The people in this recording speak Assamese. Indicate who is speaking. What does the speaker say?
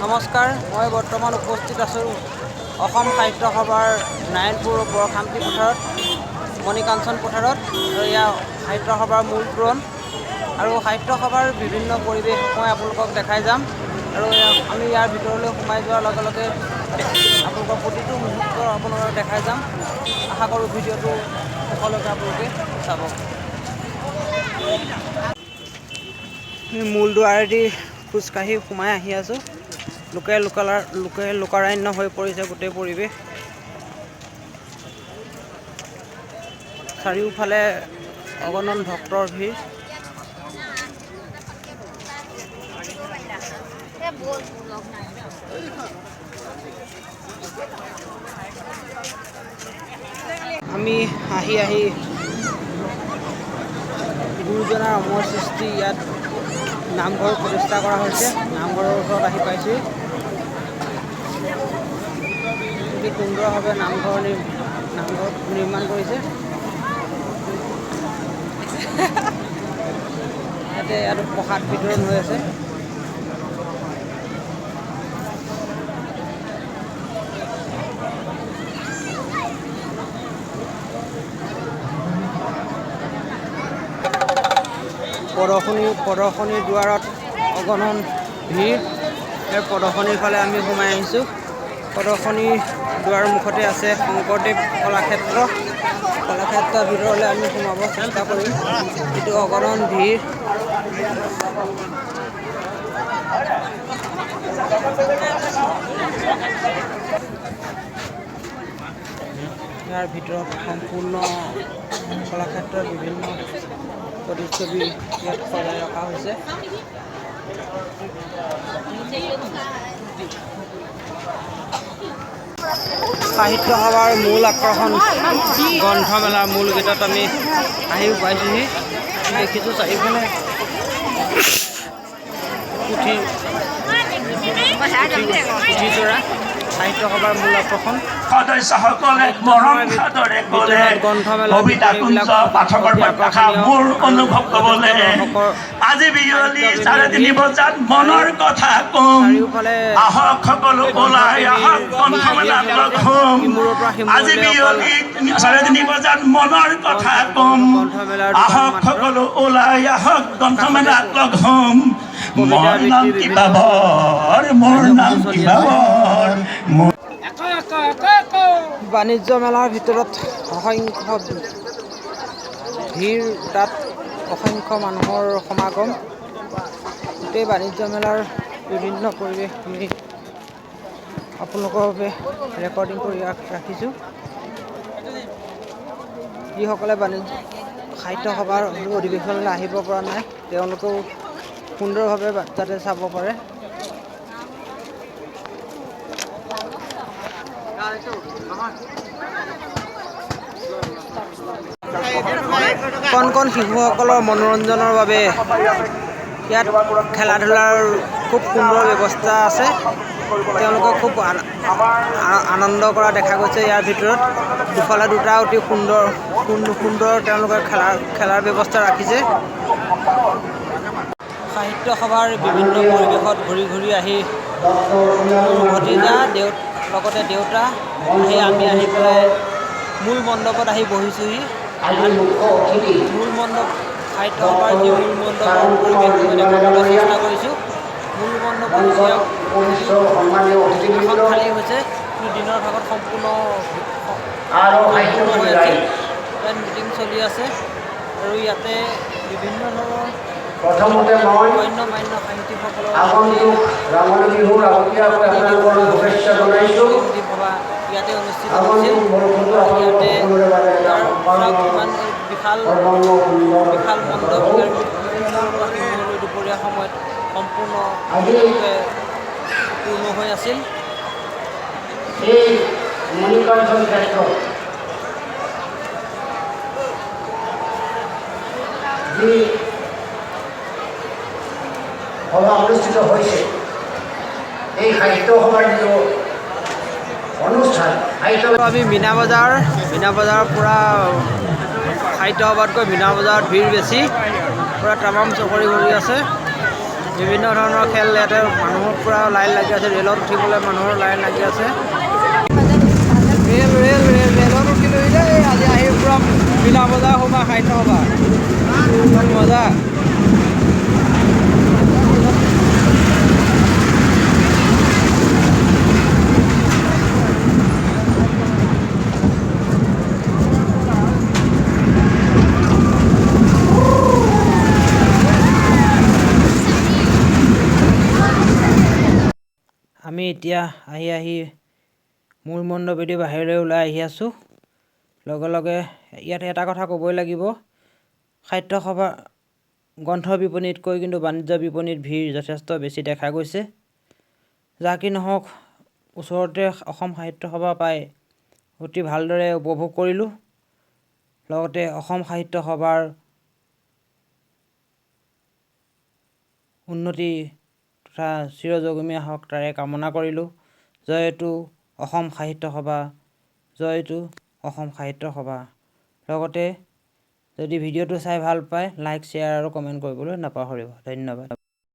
Speaker 1: নমস্কাৰ, মই বৰ্তমান উপস্থিত আছোঁ অসম সাহিত্য সভাৰ নাৰায়ণপুৰ বৰখামতি পথাৰত, মণিকাঞ্চন পথাৰত। আৰু এয়া সাহিত্য সভাৰ মূল তোৰণ আৰু সাহিত্য সভাৰ বিভিন্ন পৰিৱেশ মই আপোনালোকক দেখাই যাম। আৰু আমি ইয়াৰ ভিতৰলৈ সোমাই যোৱাৰ লগে লগে আপোনালোকৰ প্ৰতিটো মুহূৰ্ত আপোনালোকক দেখাই যাম। আশা কৰোঁ ভিডিঅ'টো শেষলৈকে আপোনালোকে চাব। মূল দুৱাৰেদি খোজকাঢ়ি সোমাই আহি আছোঁ। লোকে লোকাৰণ্য হৈ পৰিছে গোটেই পৰিৱেশ। চাৰিওফালে অগণন ভক্তৰ ভিৰ। আমি আহি গুৰুজনাৰ অমৰ সৃষ্টি ইয়াত নামঘৰ প্ৰতিষ্ঠা কৰা হৈছে। নামঘৰৰ ওচৰত আহি পাইছোঁ। অতি সুন্দৰভাৱে নামঘৰ নিৰ্মাণ কৰিছে। ইয়াত প্ৰসাদ বিতৰণ হৈ আছে। প্ৰদৰ্শনীৰ দুৱাৰত অগণন ভিৰ। এই প্ৰদৰ্শনীৰ ফালে আমি সোমাই আহিছোঁ। প্ৰদৰ্শনীৰ দুৱাৰ মুখতে আছে শংকৰদেৱ কলাক্ষেত্ৰ। কলাক্ষেত্ৰৰ ভিতৰলৈ আমি সোমাব চেষ্টা কৰিম। কিন্তু অগণন ভিৰ। ইয়াৰ ভিতৰত সম্পূৰ্ণ কলাক্ষেত্ৰৰ বিভিন্ন প্ৰতিচ্ছবি ইয়াত সজাই ৰখা হৈছে। সাহিত্য সভাৰ মূল আকৰ্ষণ গ্ৰন্থমেলাৰ মূল গেটত আমি আহি পাইছোঁহি। দেখিছোঁ চাৰিওফালে পুথিচৰা। সাহিত্য সভাৰ মূল আকৰ্ষণ
Speaker 2: সদস্যসকলে মৰম সাদৰে ক'লে কবিতা কুঞ্জ পাঠকৰ প্ৰত্যাশা মোৰ অনুভৱ ক'বলে আজি বিয়লি 3:30 বজাত মনৰ কথা কম। আহক সকলো ওলাই আহক গ্ৰন্থমেলাত লগ হ'ম। আজি বিয়লি 3:30 বজাত মনৰ কথা কম। আহক সকলো ওলাই আহক গ্ৰন্থমেলাত লগ হ'ম। মোৰ নাম কি বাবৰ, মোৰ নাম কি বাবৰ।
Speaker 1: বাণিজ্য মেলাৰ ভিতৰত অসংখ্য ভিৰ, তাত অসংখ্য মানুহৰ সমাগম। গোটেই বাণিজ্য মেলাৰ বিভিন্ন পৰিৱেশ আমি আপোনালোকৰ বাবে ৰেকৰ্ডিং কৰি ৰাখিছোঁ। যিসকলে সাহিত্য সভাৰ অধিৱেশনলৈ আহিব পৰা নাই, তেওঁলোকেও সুন্দৰভাৱে যাতে চাব পাৰে। কণ শিশুসকলৰ মনোৰঞ্জনৰ বাবে ইয়াত খেলা ধূলাৰ খুব সুন্দৰ ব্যৱস্থা আছে। তেওঁলোকে খুব আনন্দ কৰা দেখা গৈছে। ইয়াৰ ভিতৰত দুফালে দুটা অতি সুন্দৰ তেওঁলোকে খেলাৰ ব্যৱস্থা ৰাখিছে। সাহিত্য সভাৰ বিভিন্ন পৰিৱেশত ঘূৰি আহি ভতিজা লগতে দেউতা আমি আহি পেলাই মূল মণ্ডপত আহি বহিছোঁহি। মূল মণ্ডপ সাহিত্য সভাৰ যি মূল মণ্ডপৰ পৰিৱেশ মই দেখাবলৈ চেষ্টা কৰিছোঁ। মূল মণ্ডপত এখন খালী হৈছে, কিন্তু দিনৰ ভাগত সম্পূৰ্ণ হৈ আছে। ইয়াত মিটিং চলি আছে আৰু ইয়াতে বিভিন্ন ধৰণৰ অন্য মান্য সাহিত্যিকসকলৰ ইয়াতে অনুষ্ঠিত হৈছিল। ইয়াতে ইমান বিশাল মণ্ডপ দুপৰীয়া সময়ত সম্পূৰ্ণৰূপে পূৰ্ণ হৈ আছিল।
Speaker 2: সভা অনুষ্ঠিত হৈছে। এই সাহিত্য সভাৰ যিটো অনুষ্ঠান,
Speaker 1: আমি মীনা বজাৰৰ পৰা সাহিত্য সভাতকৈ মীনা বজাৰত ভিৰ বেছি। পূৰা তামাম চকৰি ভৰি আছে। বিভিন্ন ধৰণৰ খেল ইয়াতে মানুহৰ পূৰা লাইন লাগি আছে। ৰেলত উঠিবলৈ মানুহৰ লাইন লাগি আছে। ৰেলত উঠিলোঁ দেই আজি আহি পূৰা মীনা বজাৰ সভা সাহিত্য সভা একদম মজা। আমি এতিয়া আহি মূল মণ্ডপেদি বাহিৰলৈ ওলাই আহি আছোঁ। লগে লগে ইয়াত এটা কথা ক'বই লাগিব, সাহিত্য সভা গ্ৰন্থ বিপণীতকৈ কিন্তু বাণিজ্য বিপণীত ভিৰ যথেষ্ট বেছি দেখা গৈছে। যাক কি নহওক, ওচৰতে অসম সাহিত্য সভা পাই অতি ভালদৰে উপভোগ কৰিলোঁ। লগতে অসম সাহিত্য সভাৰ উন্নতি তথা চিৰযুগমীয়া হওক তাৰে কামনা কৰিলোঁ। জয়তু অসম সাহিত্য সভা, জয়তু অসম সাহিত্য সভা। লগতে যদি ভিডিঅ'টো চাই ভাল পায় লাইক, শ্বেয়াৰ আৰু কমেণ্ট কৰিবলৈ নাপাহৰিব। ধন্যবাদ।